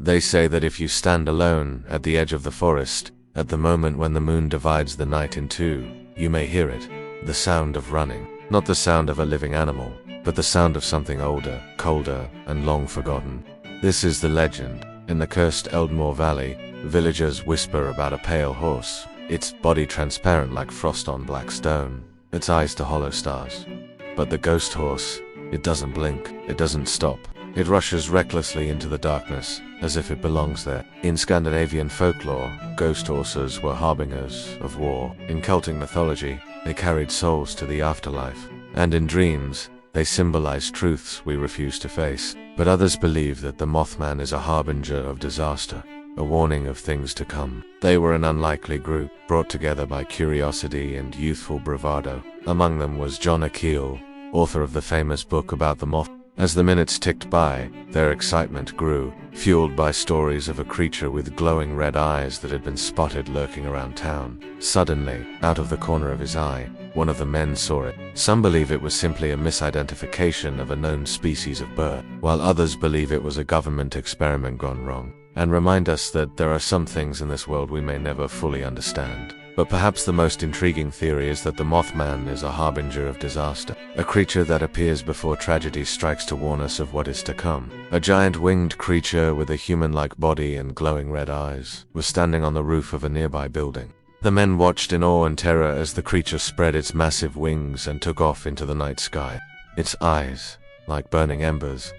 They say that if you stand alone at the edge of the forest, at the moment when the moon divides the night in two, you may hear it, the sound of running. Not the sound of a living animal, but the sound of something older, colder, and long forgotten. This is the legend. In the cursed Eldmore Valley, villagers whisper about a pale horse, its body transparent like frost on black stone, its eyes to hollow stars. But the ghost horse, it doesn't blink, it doesn't stop. It rushes recklessly into the darkness, as if it belongs there. In Scandinavian folklore, ghost horses were harbingers of war. In Celtic mythology, they carried souls to the afterlife. And in dreams, they symbolize truths we refuse to face. But others believe that the Mothman is a harbinger of disaster, a warning of things to come. They were an unlikely group, brought together by curiosity and youthful bravado. Among them was John Akeel, author of the famous book about the moth. As the minutes ticked by, their excitement grew, fueled by stories of a creature with glowing red eyes that had been spotted lurking around town. Suddenly, out of the corner of his eye, one of the men saw it. Some believe it was simply a misidentification of a known species of bird, while others believe it was a government experiment gone wrong, and remind us that there are some things in this world we may never fully understand. But perhaps the most intriguing theory is that the Mothman is a harbinger of disaster, a creature that appears before tragedy strikes to warn us of what is to come. A giant winged creature with a human-like body and glowing red eyes was standing on the roof of a nearby building. The men watched in awe and terror as the creature spread its massive wings and took off into the night sky. Its eyes, like burning embers,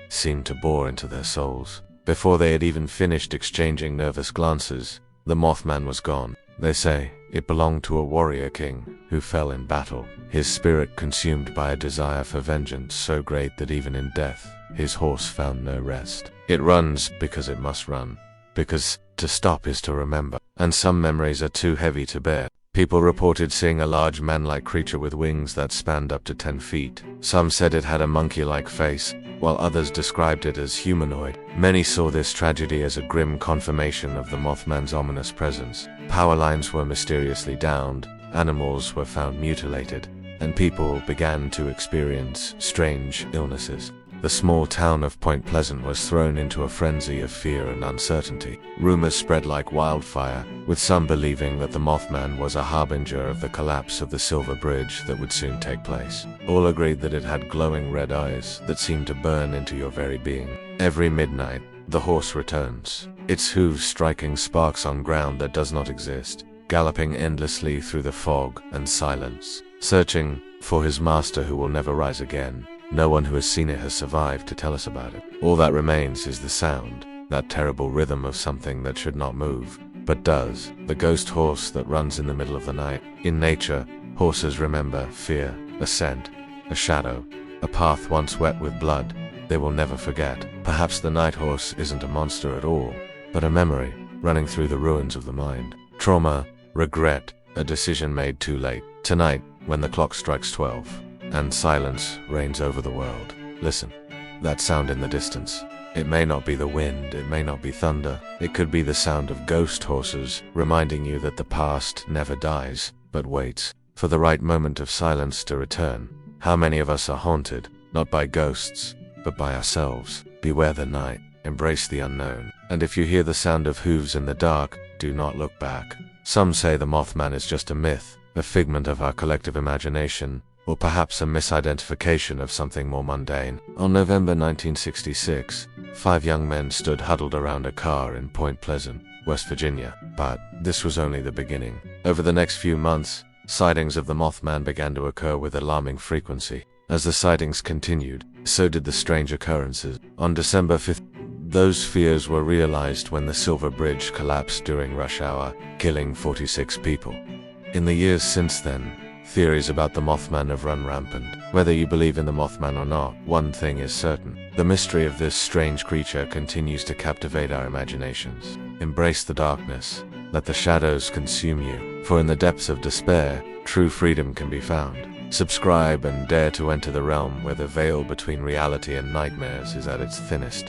seemed to bore into their souls. Before they had even finished exchanging nervous glances, the Mothman was gone. They say it belonged to a warrior king who fell in battle, his spirit consumed by a desire for vengeance so great that even in death, his horse found no rest. It runs because it must run, because to stop is to remember, and some memories are too heavy to bear. People reported seeing a large man-like creature with wings that spanned up to 10 feet. Some said it had a monkey-like face, while others described it as humanoid. Many saw this tragedy as a grim confirmation of the Mothman's ominous presence. Power lines were mysteriously downed, animals were found mutilated, and people began to experience strange illnesses. The small town of Point Pleasant was thrown into a frenzy of fear and uncertainty. Rumors spread like wildfire, with some believing that the Mothman was a harbinger of the collapse of the Silver Bridge that would soon take place. All agreed that it had glowing red eyes that seemed to burn into your very being. Every midnight, the horse returns, its hooves striking sparks on ground that does not exist, galloping endlessly through the fog and silence, searching for his master who will never rise again. No one who has seen it has survived to tell us about it. All that remains is the sound, that terrible rhythm of something that should not move, but does. The ghost horse that runs in the middle of the night. In nature, horses remember fear, a scent, a shadow, a path once wet with blood. They will never forget. Perhaps the night horse isn't a monster at all, but a memory running through the ruins of the mind. Trauma, regret, a decision made too late. Tonight, when the clock strikes 12, and silence reigns over the world. Listen, that sound in the distance. It may not be the wind, it may not be thunder. It could be the sound of ghost horses, reminding you that the past never dies, but waits for the right moment of silence to return. How many of us are haunted, not by ghosts, but by ourselves? Beware the night, embrace the unknown, and if you hear the sound of hooves in the dark, do not look back. Some say the Mothman is just a myth, a figment of our collective imagination, or perhaps a misidentification of something more mundane. On November 1966, 5 young men stood huddled around a car in Point Pleasant, West Virginia. But this was only the beginning. Over the next few months, sightings of the Mothman began to occur with alarming frequency. As the sightings continued, so did the strange occurrences. On December 5th, those fears were realized when the Silver Bridge collapsed during rush hour, killing 46 people. In the years since then, theories about the Mothman have run rampant. Whether you believe in the Mothman or not, one thing is certain. The mystery of this strange creature continues to captivate our imaginations. Embrace the darkness. Let the shadows consume you. For in the depths of despair, true freedom can be found. Subscribe and dare to enter the realm where the veil between reality and nightmares is at its thinnest.